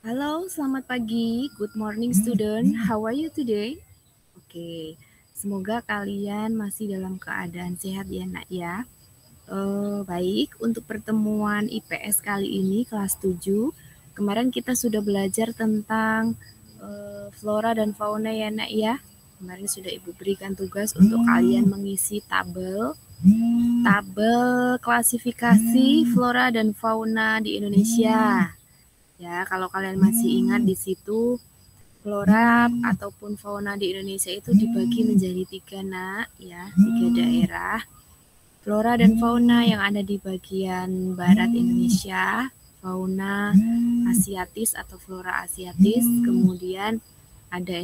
Halo, selamat pagi. Good morning, student. How are you today? Oke, semoga kalian masih dalam keadaan sehat ya, Nak ya. Baik, untuk pertemuan IPS kali ini kelas 7. Kemarin kita sudah belajar tentang flora dan fauna ya, Nak ya. Kemarin sudah Ibu berikan tugas untuk kalian mengisi tabel klasifikasi flora dan fauna di Indonesia. Ya, kalau kalian masih ingat di situ flora ataupun fauna di Indonesia itu dibagi menjadi 3 nak, ya, 3 daerah. Flora dan fauna yang ada di bagian barat Indonesia, fauna asiatis atau flora asiatis, kemudian ada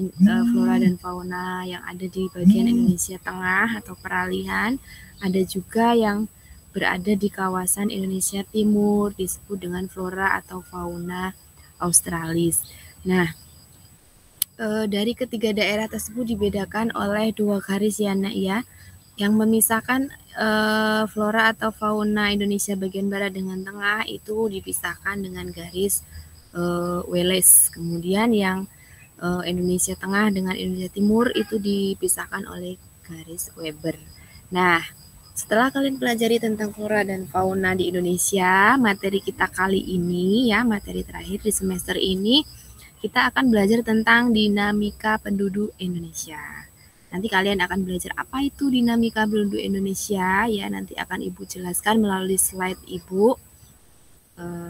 flora dan fauna yang ada di bagian Indonesia tengah atau peralihan, ada juga yang berada di kawasan Indonesia Timur disebut dengan flora atau fauna australis. Nah, dari ketiga daerah tersebut dibedakan oleh 2 garis ya, Nak ya, yang memisahkan flora atau fauna Indonesia bagian barat dengan tengah itu dipisahkan dengan garis Wallace. Kemudian yang Indonesia tengah dengan Indonesia Timur itu dipisahkan oleh garis Weber. Nah, setelah kalian pelajari tentang flora dan fauna di Indonesia, materi kita kali ini ya, materi terakhir di semester ini, kita akan belajar tentang dinamika penduduk Indonesia. Nanti kalian akan belajar apa itu dinamika penduduk Indonesia ya, nanti akan Ibu jelaskan melalui slide Ibu.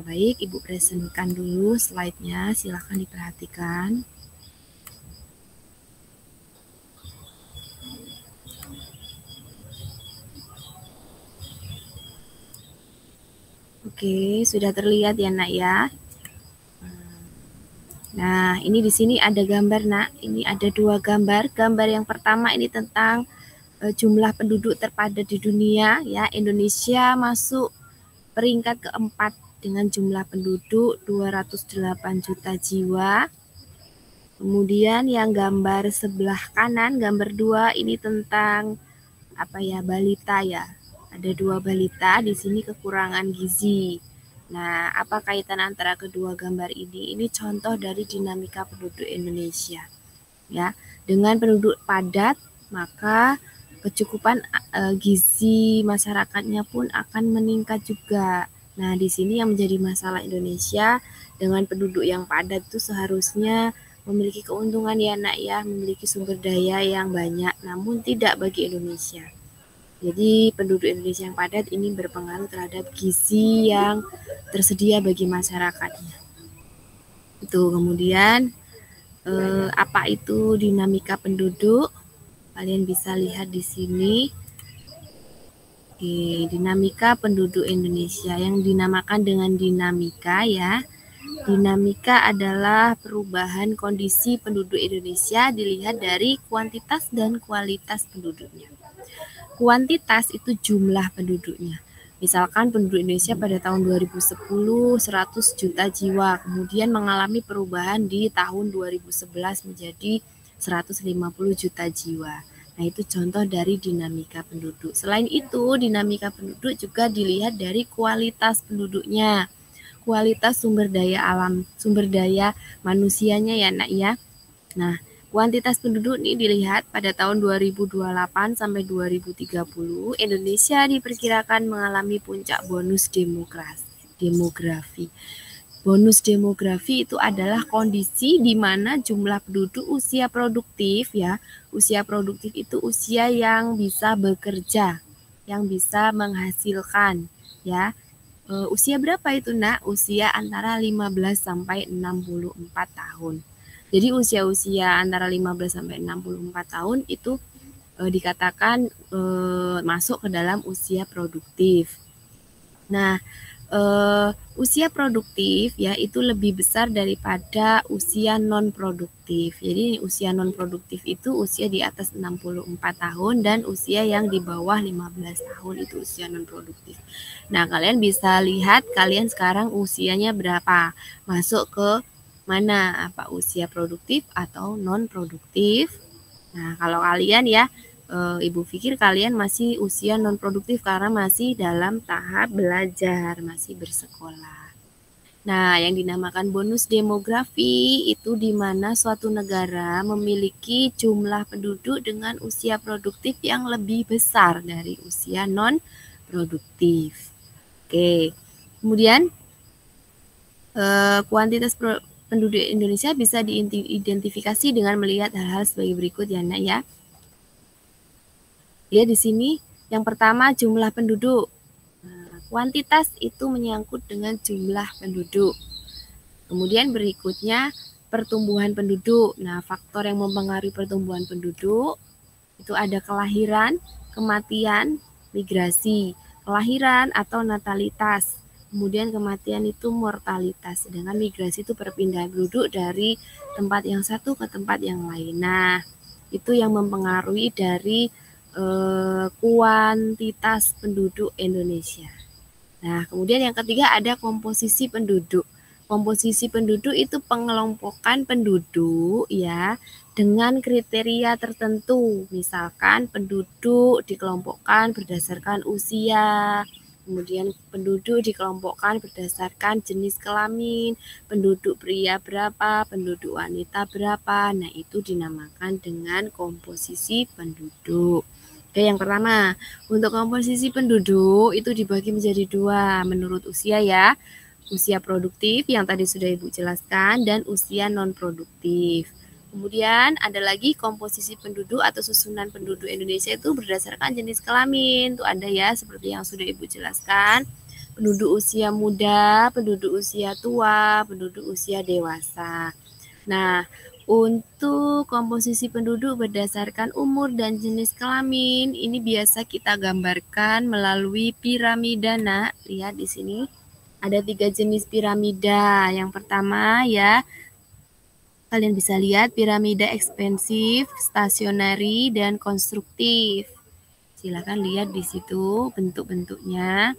Baik, Ibu presentkan dulu slide-nya, silahkan diperhatikan. Oke, sudah terlihat ya, Nak ya. Nah, ini di sini ada gambar, Nak. Ini ada 2 gambar. Gambar yang pertama ini tentang jumlah penduduk terpadat di dunia ya. Indonesia masuk peringkat keempat dengan jumlah penduduk 208 juta jiwa. Kemudian yang gambar sebelah kanan, gambar 2 ini tentang apa ya, balita ya. Ada 2 balita di sini kekurangan gizi. Nah, apa kaitan antara kedua gambar ini? Ini contoh dari dinamika penduduk Indonesia. Ya, dengan penduduk padat, maka kecukupan gizi masyarakatnya pun akan meningkat juga. Nah, di sini yang menjadi masalah Indonesia dengan penduduk yang padat itu seharusnya memiliki keuntungan ya, Nak ya, memiliki sumber daya yang banyak, namun tidak bagi Indonesia. Jadi penduduk Indonesia yang padat ini berpengaruh terhadap gizi yang tersedia bagi masyarakatnya. Itu kemudian apa itu dinamika penduduk? Kalian bisa lihat di sini. Oke, dinamika penduduk Indonesia yang dinamakan dengan dinamika ya. Dinamika adalah perubahan kondisi penduduk Indonesia dilihat dari kuantitas dan kualitas penduduknya. Kuantitas itu jumlah penduduknya. Misalkan penduduk Indonesia pada tahun 2010 100 juta jiwa, kemudian mengalami perubahan di tahun 2011 menjadi 150 juta jiwa. Nah, itu contoh dari dinamika penduduk. Selain itu, dinamika penduduk juga dilihat dari kualitas penduduknya. Kualitas sumber daya alam, sumber daya manusianya ya, Nak ya. Nah, kuantitas penduduk ini dilihat pada tahun 2028 sampai 2030, Indonesia diperkirakan mengalami puncak bonus demografi. Bonus demografi itu adalah kondisi di mana jumlah penduduk usia produktif ya. Usia produktif itu usia yang bisa bekerja, yang bisa menghasilkan ya. Usia berapa itu, Nak? Usia antara 15 sampai 64 tahun. Jadi usia-usia antara 15 sampai 64 tahun itu dikatakan masuk ke dalam usia produktif. Nah, usia produktif ya itu lebih besar daripada usia non produktif. Jadi usia non produktif itu usia di atas 64 tahun dan usia yang di bawah 15 tahun itu usia non produktif. Nah, kalian bisa lihat kalian sekarang usianya berapa? Masuk ke mana? Apa usia produktif atau non produktif? Nah, kalau kalian ya Ibu pikir kalian masih usia non produktif karena masih dalam tahap belajar, masih bersekolah. Nah, yang dinamakan bonus demografi itu di mana suatu negara memiliki jumlah penduduk dengan usia produktif yang lebih besar dari usia non-produktif. Oke, kemudian kuantitas penduduk Indonesia bisa diidentifikasi dengan melihat hal-hal sebagai berikut ya, Nak ya. Ya, di sini yang pertama jumlah penduduk. Nah, kuantitas itu menyangkut dengan jumlah penduduk. Kemudian berikutnya pertumbuhan penduduk. Nah, faktor yang mempengaruhi pertumbuhan penduduk itu ada kelahiran, kematian, migrasi. Kelahiran atau natalitas. Kemudian kematian itu mortalitas. Sedangkan migrasi itu perpindahan penduduk dari tempat yang satu ke tempat yang lain. Nah, itu yang mempengaruhi dari kuantitas penduduk Indonesia. Nah, kemudian yang ketiga ada komposisi penduduk. Komposisi penduduk itu pengelompokan penduduk ya dengan kriteria tertentu. Misalkan penduduk dikelompokkan berdasarkan usia, kemudian penduduk dikelompokkan berdasarkan jenis kelamin, penduduk pria berapa, penduduk wanita berapa. Nah, itu dinamakan dengan komposisi penduduk. Oke, yang pertama, untuk komposisi penduduk itu dibagi menjadi dua menurut usia ya. Usia produktif yang tadi sudah Ibu jelaskan dan usia non-produktif. Kemudian ada lagi komposisi penduduk atau susunan penduduk Indonesia itu berdasarkan jenis kelamin. Itu ada ya seperti yang sudah Ibu jelaskan. Penduduk usia muda, penduduk usia tua, penduduk usia dewasa. Nah, untuk komposisi penduduk berdasarkan umur dan jenis kelamin, ini biasa kita gambarkan melalui piramida, Nak. Lihat di sini. Ada 3 jenis piramida. Yang pertama ya, kalian bisa lihat piramida ekspansif, stasionari, dan konstruktif. Silakan lihat di situ bentuk-bentuknya.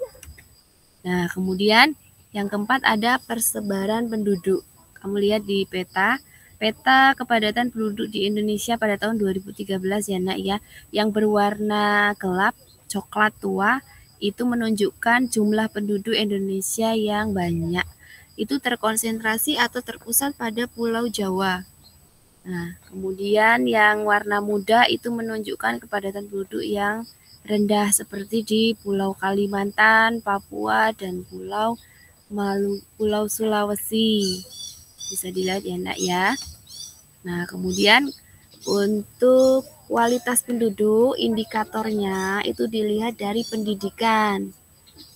Nah, kemudian yang keempat ada persebaran penduduk. Kamu lihat di peta kepadatan penduduk di Indonesia pada tahun 2013 ya, Nak ya. Yang berwarna gelap, coklat tua, itu menunjukkan jumlah penduduk Indonesia yang banyak. Itu terkonsentrasi atau terpusat pada Pulau Jawa. Nah, kemudian yang warna muda itu menunjukkan kepadatan penduduk yang rendah seperti di Pulau Kalimantan, Papua, dan Pulau Sulawesi. Bisa dilihat ya, Nak ya. Nah, kemudian untuk kualitas penduduk, indikatornya itu dilihat dari pendidikan.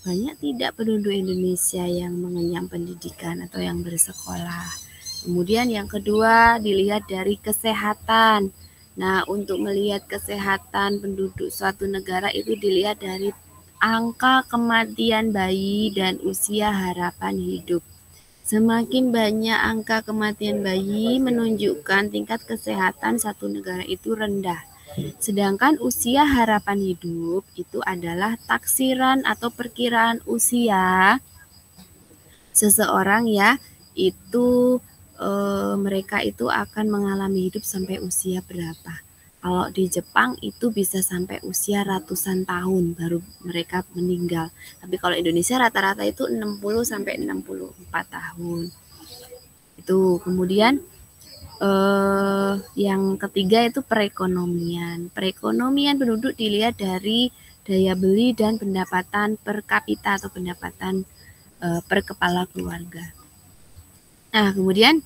Banyak tidak penduduk Indonesia yang mengenyam pendidikan atau yang bersekolah. Kemudian yang kedua dilihat dari kesehatan. Nah, untuk melihat kesehatan penduduk suatu negara itu dilihat dari angka kematian bayi dan usia harapan hidup. Semakin banyak angka kematian bayi menunjukkan tingkat kesehatan satu negara itu rendah. Sedangkan usia harapan hidup itu adalah taksiran atau perkiraan usia seseorang ya, itu mereka itu akan mengalami hidup sampai usia berapa. Kalau di Jepang itu bisa sampai usia ratusan tahun baru mereka meninggal. Tapi kalau Indonesia rata-rata itu 60 sampai 64 tahun. Itu kemudian yang ketiga itu perekonomian. Perekonomian penduduk dilihat dari daya beli dan pendapatan per kapita atau pendapatan per kepala keluarga. Nah, kemudian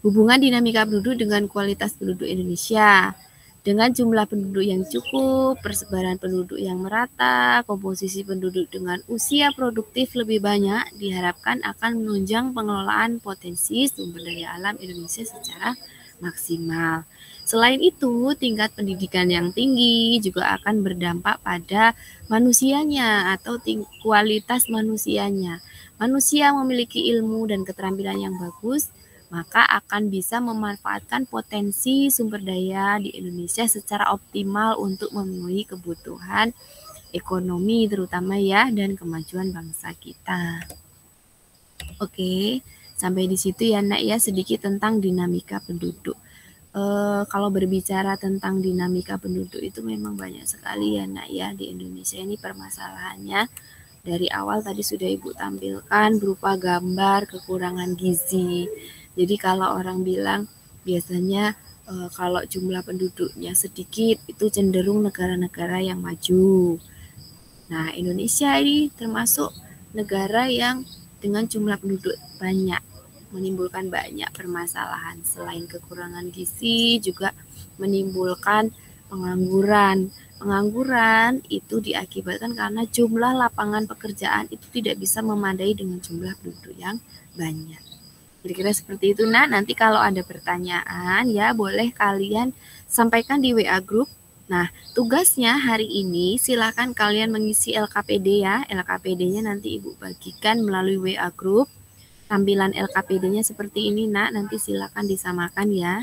hubungan dinamika penduduk dengan kualitas penduduk Indonesia. Dengan jumlah penduduk yang cukup, persebaran penduduk yang merata, komposisi penduduk dengan usia produktif lebih banyak, diharapkan akan menunjang pengelolaan potensi sumber daya alam Indonesia secara maksimal. Selain itu, tingkat pendidikan yang tinggi juga akan berdampak pada manusianya atau kualitas manusianya. Manusia memiliki ilmu dan keterampilan yang bagus, maka akan bisa memanfaatkan potensi sumber daya di Indonesia secara optimal untuk memenuhi kebutuhan ekonomi terutama ya dan kemajuan bangsa kita. Oke, sampai di situ ya, Nak ya, sedikit tentang dinamika penduduk. Kalau berbicara tentang dinamika penduduk itu memang banyak sekali ya, Nak ya, di Indonesia ini permasalahannya. Dari awal tadi sudah Ibu tampilkan berupa gambar kekurangan gizi. Jadi kalau orang bilang biasanya kalau jumlah penduduknya sedikit itu cenderung negara-negara yang maju. Nah, Indonesia ini termasuk negara yang dengan jumlah penduduk banyak, menimbulkan banyak permasalahan. Selain kekurangan gizi, juga menimbulkan pengangguran. Pengangguran itu diakibatkan karena jumlah lapangan pekerjaan itu tidak bisa memadai dengan jumlah penduduk yang banyak. Kira-kira seperti itu, Nak. Nanti kalau ada pertanyaan, ya boleh kalian sampaikan di WA Group. Nah, tugasnya hari ini silakan kalian mengisi LKPD ya. LKPD-nya nanti Ibu bagikan melalui WA Group. Tampilan LKPD-nya seperti ini, Nak. Nanti silakan disamakan ya.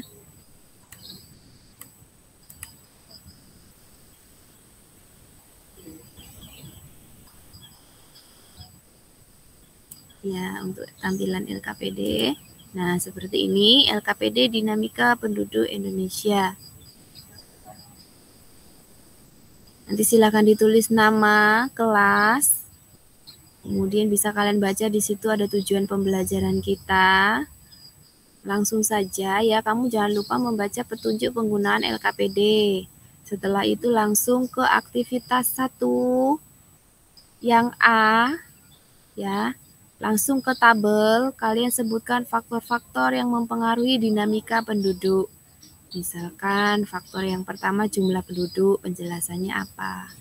Ya, untuk tampilan LKPD. Nah, seperti ini LKPD Dinamika Penduduk Indonesia. Nanti silakan ditulis nama, kelas. Kemudian bisa kalian baca di situ ada tujuan pembelajaran kita. Langsung saja ya, kamu jangan lupa membaca petunjuk penggunaan LKPD. Setelah itu langsung ke aktivitas 1 yang A ya. Langsung ke tabel, kalian sebutkan faktor-faktor yang mempengaruhi dinamika penduduk. Misalkan faktor yang pertama jumlah penduduk, penjelasannya apa.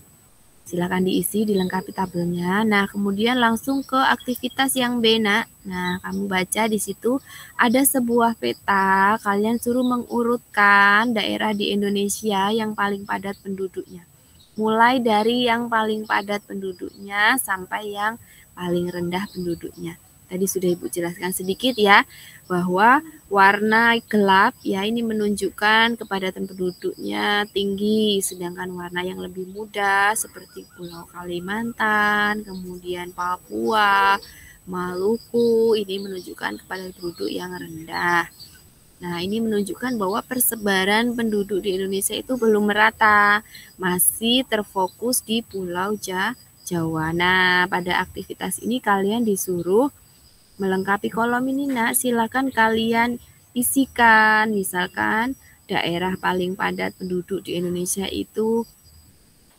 Silakan diisi, dilengkapi tabelnya. Nah, kemudian langsung ke aktivitas yang B, Nak. Nah, kamu baca di situ ada sebuah peta, kalian suruh mengurutkan daerah di Indonesia yang paling padat penduduknya. Mulai dari yang paling padat penduduknya sampai yang paling rendah penduduknya. Tadi sudah Ibu jelaskan sedikit ya, bahwa warna gelap ya ini menunjukkan kepadatan penduduknya tinggi, sedangkan warna yang lebih muda seperti Pulau Kalimantan, kemudian Papua, Maluku, ini menunjukkan kepadatan penduduk yang rendah. Nah, ini menunjukkan bahwa persebaran penduduk di Indonesia itu belum merata, masih terfokus di Pulau Jawa. Nah, pada aktivitas ini kalian disuruh melengkapi kolom ini, Nak. Silakan kalian isikan, misalkan daerah paling padat penduduk di Indonesia itu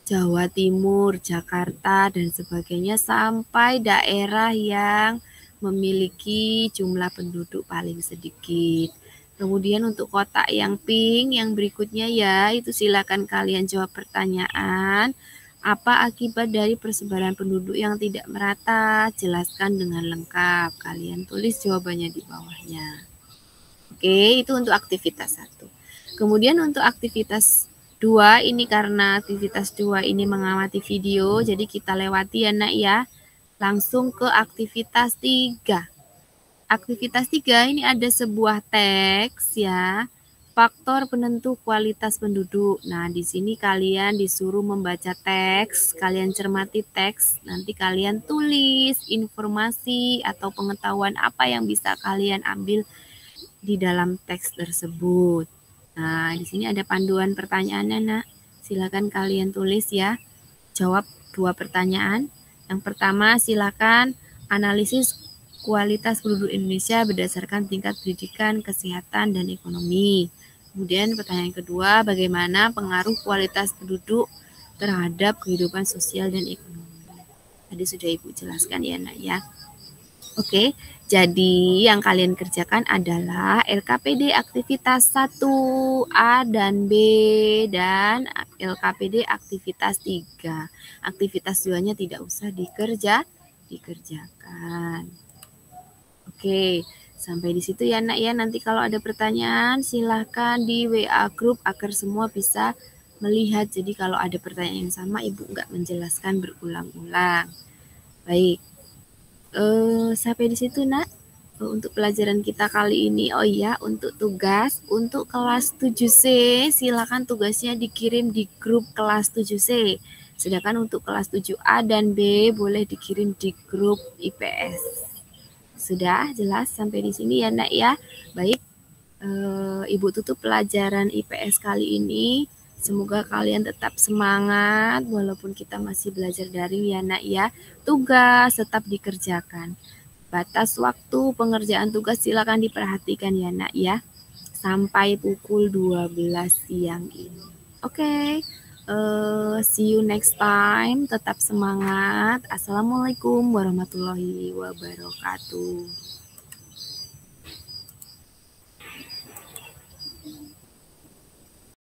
Jawa Timur, Jakarta, dan sebagainya, sampai daerah yang memiliki jumlah penduduk paling sedikit. Kemudian untuk kotak yang pink, yang berikutnya ya, itu silakan kalian jawab pertanyaan. Apa akibat dari persebaran penduduk yang tidak merata? Jelaskan dengan lengkap. Kalian tulis jawabannya di bawahnya. Oke, itu untuk aktivitas 1. Kemudian untuk aktivitas 2, ini karena aktivitas 2 ini mengamati video, jadi kita lewati ya, Nak ya. Langsung ke aktivitas 3. Aktivitas 3 ini ada sebuah teks ya, faktor penentu kualitas penduduk. Nah, di sini kalian disuruh membaca teks, kalian cermati teks, nanti kalian tulis informasi atau pengetahuan apa yang bisa kalian ambil di dalam teks tersebut. Nah, di sini ada panduan pertanyaannya, Nak. Silakan kalian tulis ya. Jawab 2 pertanyaan. Yang pertama, silakan analisis kualitas penduduk Indonesia berdasarkan tingkat pendidikan, kesehatan, dan ekonomi. Kemudian pertanyaan kedua, bagaimana pengaruh kualitas penduduk terhadap kehidupan sosial dan ekonomi. Tadi sudah Ibu jelaskan ya, Nak ya. Oke, jadi yang kalian kerjakan adalah LKPD aktivitas 1A dan B dan LKPD aktivitas 3. Aktivitas 2-nya tidak usah dikerjakan. Oke, sampai di situ ya, Nak ya. Nanti kalau ada pertanyaan silahkan di WA Group agar semua bisa melihat. Jadi kalau ada pertanyaan yang sama, Ibu nggak menjelaskan berulang-ulang. Baik. Sampai di situ, Nak, untuk pelajaran kita kali ini. Oh iya, untuk tugas untuk kelas 7C silakan tugasnya dikirim di grup kelas 7C. Sedangkan untuk kelas 7A dan B boleh dikirim di grup IPS. Sudah jelas sampai di sini ya, Nak ya. Baik, Ibu tutup pelajaran IPS kali ini. Semoga kalian tetap semangat walaupun kita masih belajar daring ya nak ya. Tugas tetap dikerjakan. Batas waktu pengerjaan tugas silakan diperhatikan ya nak ya. Sampai pukul 12 siang ini. Oke. See you next time. Tetap semangat. Assalamualaikum warahmatullahi wabarakatuh.